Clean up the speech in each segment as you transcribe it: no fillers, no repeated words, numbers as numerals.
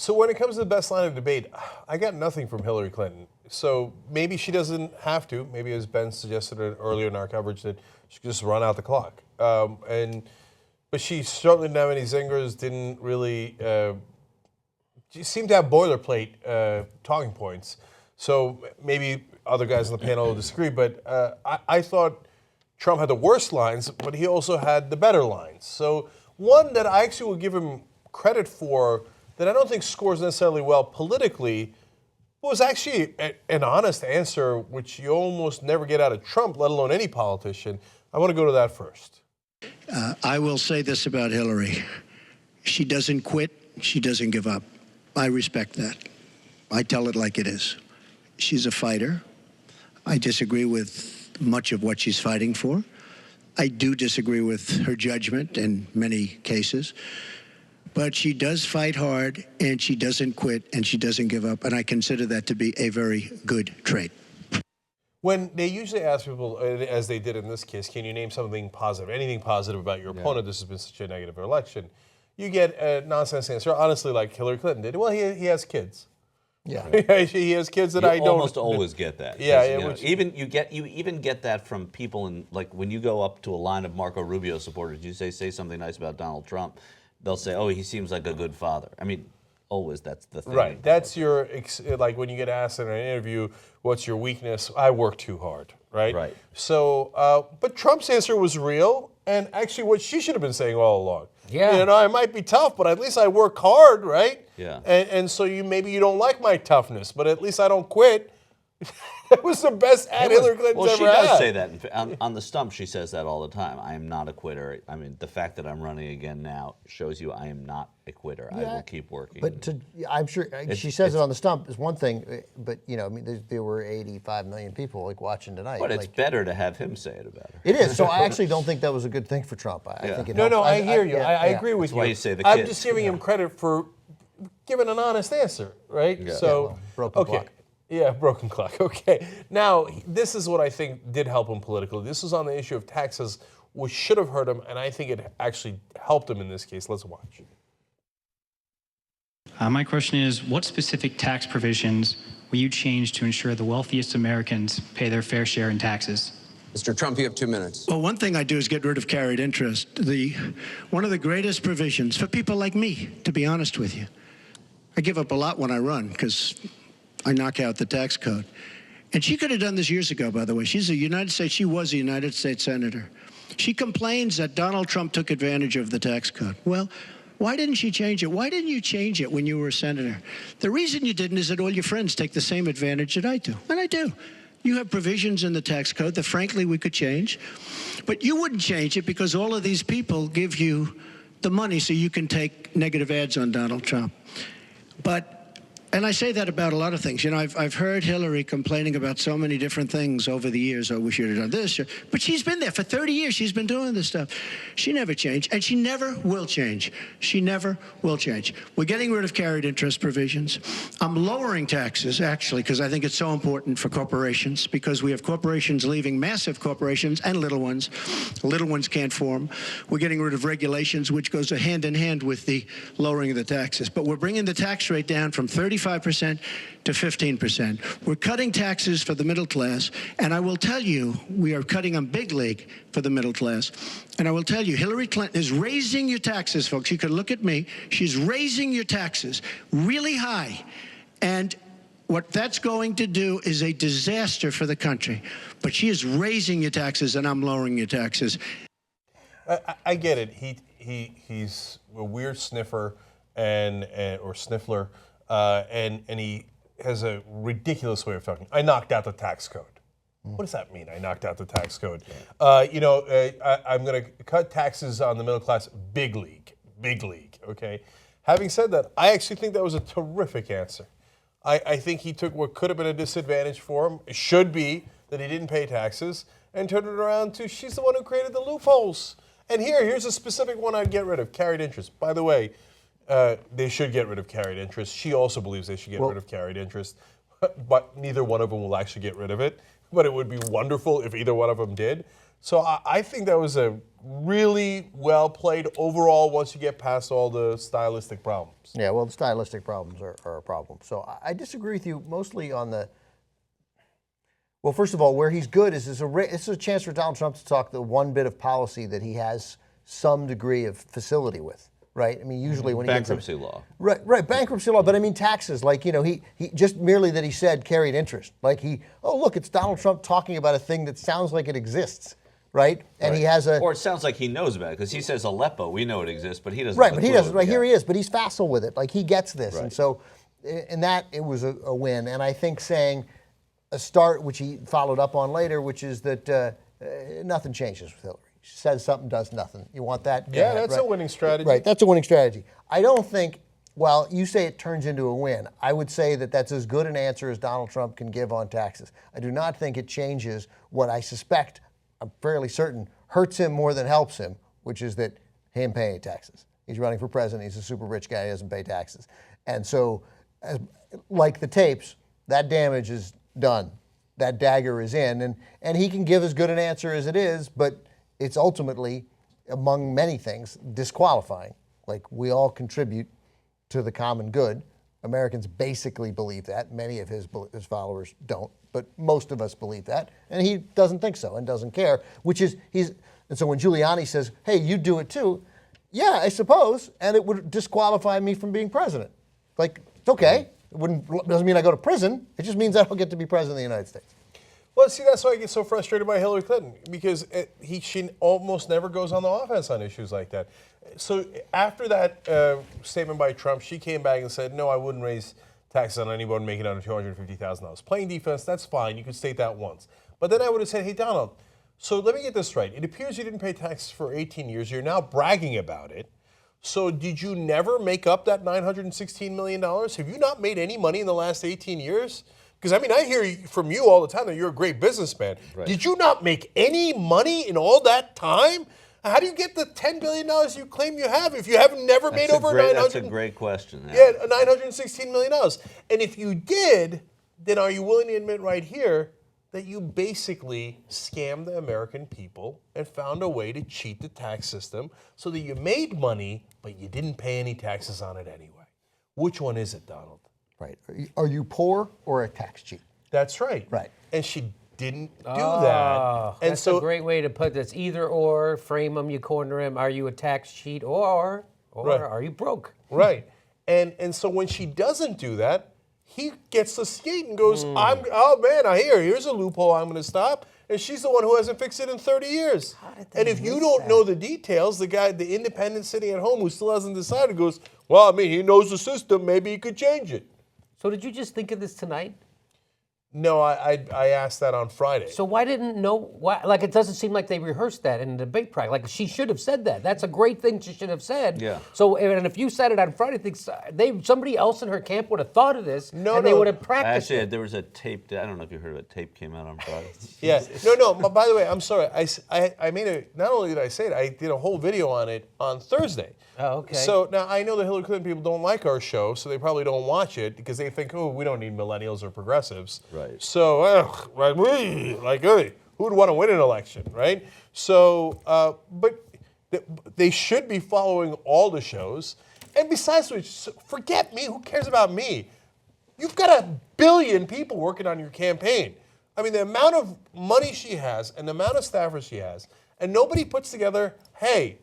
So when it comes to the best line of debate, I got nothing from Hillary Clinton. So maybe she doesn't have to. Maybe, as Ben suggested earlier in our coverage, that she could just run out the clock. But she certainly didn't have any zingers. Didn't really. She seemed to have boilerplate talking points. So maybe other guys on the panel will disagree. But I thought Trump had the worst lines, but he also had the better lines. So one that I actually will give him credit for, that I don't think scores necessarily well politically, was actually an honest answer, which you almost never get out of Trump, let alone any politician. I want to go to that first. I will say this about Hillary. She doesn't quit. She doesn't give up. I respect that. I tell it like it is. She's a fighter. I disagree with much of what she's fighting for. I do disagree with her judgment in many cases. But she does fight hard, and she doesn't quit, and she doesn't give up, and I consider that to be a very good trait. When they usually ask people, as they did in this case, can you name something positive, anything positive about your opponent? This has been such a negative election. You get a nonsense answer, honestly, like Hillary Clinton did. Well, he has kids. Yeah, he has kids that you I don't. Almost always get that. Yeah, you know, you even get that from people in, like, when you go up to a line of Marco Rubio supporters, you say something nice about Donald Trump, they'll say, oh, he seems like a good father. I mean, always that's the thing. Right. That's your, like when you get asked in an interview, what's your weakness? I work too hard, right? Right. So, but Trump's answer was real, and actually what she should have been saying all along. Yeah. You know, I might be tough, but at least I work hard, right? Yeah. And so maybe you don't like my toughness, but at least I don't quit. That was the best ad Hillary Clinton's Well, she ever does had. say that. On the stump, she says that all the time. I am not a quitter. I mean, the fact that I'm running again now shows you I am not a quitter. I will keep working. But I'm sure she says it on the stump is one thing, but you know, I mean, there were 85 million people like watching tonight. But it's like, better to have him say it about her. It is. So I actually don't think that was a good thing for Trump. I think it No, helped. no, I hear you. I agree with That's you. why you say the I'm kid. just giving him credit for giving an honest answer, right? Yeah. So, broken okay. clock. Yeah, broken clock. Okay. Now, this is what I think did help him politically. This was on the issue of taxes, which should have hurt him, and I think it actually helped him in this case. Let's watch. My question is, what specific tax provisions will you change to ensure the wealthiest Americans pay their fair share in taxes? Mr. Trump, you have 2 minutes. Well, one thing I do is get rid of carried interest. One of the greatest provisions for people like me, to be honest with you. I give up a lot when I run because I knock out the tax code. And she could have done this years ago, by the way. She was a United States senator. She complains that Donald Trump took advantage of the tax code. Well, why didn't she change it? Why didn't you change it when you were a senator? The reason you didn't is that all your friends take the same advantage that I do. And I do. You have provisions in the tax code that, frankly, we could change. But you wouldn't change it because all of these people give you the money so you can take negative ads on Donald Trump. And I say that about a lot of things. You know, I've heard Hillary complaining about so many different things over the years. Oh, we should have done this. But she's been there for 30 years. She's been doing this stuff. She never changed, and she never will change. She never will change. We're getting rid of carried interest provisions. I'm lowering taxes, actually, because I think it's so important for corporations, because we have corporations leaving, massive corporations and little ones. Little ones can't form. We're getting rid of regulations, which goes hand in hand with the lowering of the taxes. But we're bringing the tax rate down from 35% to 15%. We're cutting taxes for the middle class, and I will tell you, we are cutting them big league for the middle class. And I will tell you, Hillary Clinton is raising your taxes, folks. You can look at me. She's raising your taxes really high. And what that's going to do is a disaster for the country. But she is raising your taxes, and I'm lowering your taxes. I get it. He's a weird sniffer or sniffler. And he has a ridiculous way of talking. I knocked out the tax code. What does that mean? I knocked out the tax code. I'm going to cut taxes on the middle class, big league, okay? Having said that, I actually think that was a terrific answer. I think he took what could have been a disadvantage for him, it should be that he didn't pay taxes, and turned it around to she's the one who created the loopholes. And here's a specific one I'd get rid of, carried interest. By the way, they should get rid of carried interest. She also believes they should get rid of carried interest, but neither one of them will actually get rid of it. But it would be wonderful if either one of them did. So I think that was a really well played overall once you get past all the stylistic problems. Yeah, well, the stylistic problems are a problem. So I disagree with you mostly on the. Well, first of all, where he's good is it's a chance for Donald Trump to talk the one bit of policy that he has some degree of facility with, right? I mean, usually when he Bankruptcy law. Right, bankruptcy law. But I mean, taxes. Like, you know, he just merely that he said carried interest. Like look, it's Donald Trump talking about a thing that sounds like it exists, right? And he has a. Or it sounds like he knows about it because he says Aleppo. We know it exists, but he doesn't. Right, have but a he clue. doesn't. Right, Yeah. here he is, but he's facile with it. Like, he gets this. Right. And so, in that, it was a win. And I think saying a start, which he followed up on later, which is that nothing changes with Hillary. She says something, does nothing. You want that? Go Yeah, ahead, that's right? a winning strategy. Right, that's a winning strategy. I don't think, well, you say it turns into a win. I would say that that's as good an answer as Donald Trump can give on taxes. I do not think it changes what I suspect, I'm fairly certain, hurts him more than helps him, which is that him paying taxes. He's running for president. He's a super rich guy. He doesn't pay taxes. And so, like the tapes, that damage is done. That dagger is in. And he can give as good an answer as it is, but it's ultimately, among many things, disqualifying. Like, we all contribute to the common good. Americans basically believe that. Many of his followers don't, but most of us believe that. And he doesn't think so and doesn't care, and so when Giuliani says, hey, you do it too, yeah, I suppose, and it would disqualify me from being president. Like, it's okay. It doesn't mean I go to prison. It just means I don't get to be president of the United States. Well, see, that's why I get so frustrated by Hillary Clinton, because she almost never goes on the offense on issues like that. So after that statement by Trump, she came back and said, no, I wouldn't raise taxes on anyone making under $250,000. Playing defense, that's fine. You could state that once. But then I would have said, hey, Donald, so let me get this right. It appears you didn't pay taxes for 18 years. You're now bragging about it. So did you never make up that $916 million? Have you not made any money in the last 18 years? Because, I mean, I hear from you all the time that you're a great businessman. Right. Did you not make any money in all that time? How do you get the $10 billion you claim you have if you have never made over That's a great question. Yeah, $916 million. And if you did, then are you willing to admit right here that you basically scammed the American people and found a way to cheat the tax system so that you made money, but you didn't pay any taxes on it anyway? Which one is it, Donald? Right. Are you poor or a tax cheat? That's right. Right. And she didn't do that. And That's so a great way to put this. Either or, frame them, you corner him. Are you a tax cheat or Right. are you broke? Right. And so when she doesn't do that, he gets the skate and goes, oh man, here's a loophole I'm gonna stop. And she's the one who hasn't fixed it in 30 years. And if you don't know the details, the guy, the independent sitting at home who still hasn't decided goes, well, I mean, he knows the system, maybe he could change it. So did you just think of this tonight? No, I asked that on Friday. So why didn't why? Like, it doesn't seem like they rehearsed that in the debate practice. Like, she should have said that. That's a great thing she should have said. Yeah. So, and if you said it on Friday, I think somebody else in her camp would have thought of this, and they no. would have practiced Actually, it. there was a tape. I don't know if you heard of it. Tape came out on Friday. Yeah. No. But by the way, I'm sorry. I made it. Not only did I say it, I did a whole video on it on Thursday. Oh, okay. So now I know the Hillary Clinton people don't like our show, so they probably don't watch it because they think, oh, we don't need millennials or progressives. Right. So, hey, who would want to win an election, right? So, but they should be following all the shows. And besides which, forget me. Who cares about me? You've got 1 billion people working on your campaign. I mean, the amount of money she has and the amount of staffers she has, and nobody puts together, hey,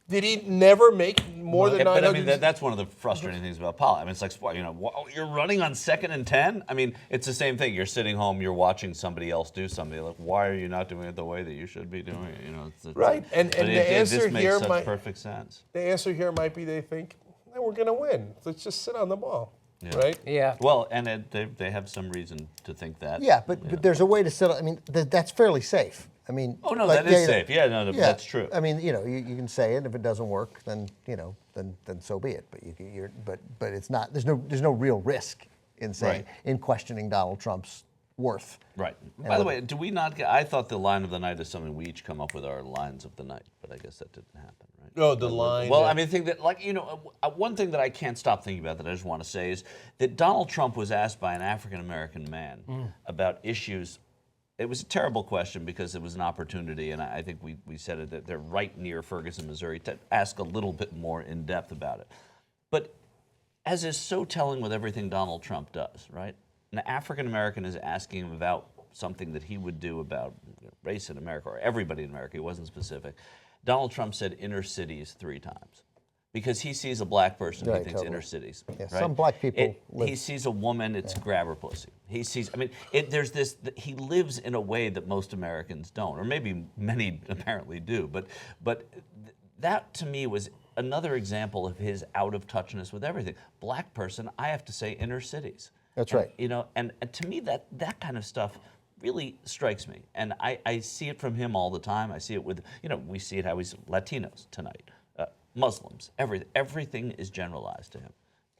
did he never make more than 900? But I mean, that's one of the frustrating things about politics. I mean, it's like, you're running on 2nd and 10? I mean, it's the same thing. You're sitting home, you're watching somebody else do something. Like, why are you not doing it the way that you should be doing it? It's right. And the answer this makes here such might perfect sense. The answer here might be they think, we're going to win. Let's just sit on the ball, right? Yeah. Well, and they have some reason to think that. Yeah, but there's a way to settle. I mean, that's fairly safe. I mean, Oh, no, that is safe. Yeah, no, that's true. I mean, you can say it. If it doesn't work, then then so be it. But but it's not. There's no real risk in saying in questioning Donald Trump's worth. Right. By the way, do we not get? I thought the line of the night is something we each come up with our lines of the night, but I guess that didn't happen, right? Oh, the line. Well, I mean, I think that, one thing that I can't stop thinking about that I just want to say is that Donald Trump was asked by an African American man about issues it was a terrible question because it was an opportunity, and I think we said it, that they're right near Ferguson, Missouri, to ask a little bit more in depth about it. But as is so telling with everything Donald Trump does, right? An African American is asking him about something that he would do about race in America, or everybody in America. He wasn't specific. Donald Trump said inner cities 3 times. Because he sees a black person, Right, he thinks totally. inner cities. Yeah, right? some black people live- He sees a woman, it's grab her pussy. He sees, I mean, there's this, he lives in a way that most Americans don't, or maybe many apparently do, but that to me was another example of his out of touchness with everything. Black person, I have to say inner cities. That's And, right. You know, and to me that kind of stuff really strikes me. And I see it from him all the time. I see it with, you know, we see it how he's Latinos tonight. Muslims, everything is generalized to him.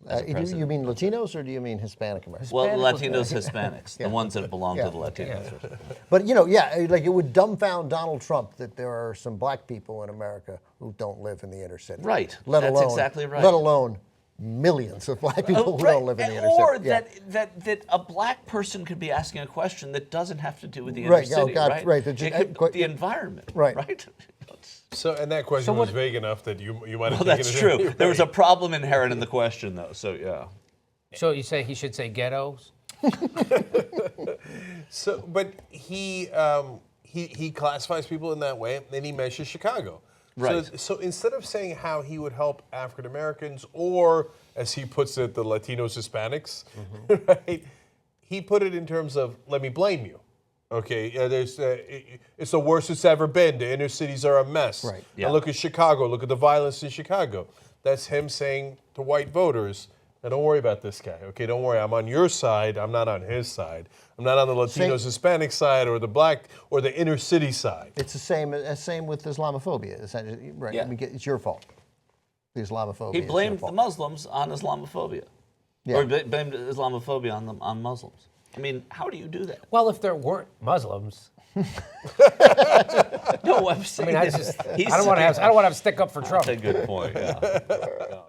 as a Do you president. mean Latinos or do you mean Hispanic Americans? Well, Hispanic Latinos, was- Hispanics, Yeah. the ones that belong Yeah. to the Latinos. But you know, yeah, like it would dumbfound Donald Trump that there are some black people in America who don't live in the inner city. Right. Let That's alone, exactly right. Let alone millions of black people who Right. don't live in the inner Or city. Yeah. that a black person could be asking a question that doesn't have to do with the inner Right, city, oh, God, right? right, It could- the environment, Right. right? So, and that question was vague enough that you might have Well, taken that's it true. anyway. There was a problem inherent in the question, though. So yeah. So you say he should say ghettos? So, but he classifies people in that way, and he mentions Chicago. Right. So instead of saying how he would help African Americans, or as he puts it, the Latinos, Hispanics, right? He put it in terms of, let me blame you. Okay, it's the worst it's ever been. The inner cities are a mess. Right. Yeah. And look at Chicago. Look at the violence in Chicago. That's him saying to white voters, now don't worry about this guy. Okay, don't worry. I'm on your side. I'm not on his side. I'm not on the Latinos, Hispanic side, or the black, or the inner city side. It's the same with Islamophobia. Essentially, right? Yeah. I mean, it's your fault. The Islamophobia. He is your blamed the fault. Muslims on Islamophobia, Yeah. or blamed Islamophobia on Muslims. I mean, how do you do that? Well, if there weren't Muslims, No, I'm saying I mean, I don't want to have stick up for Trump. That's a good point. Yeah.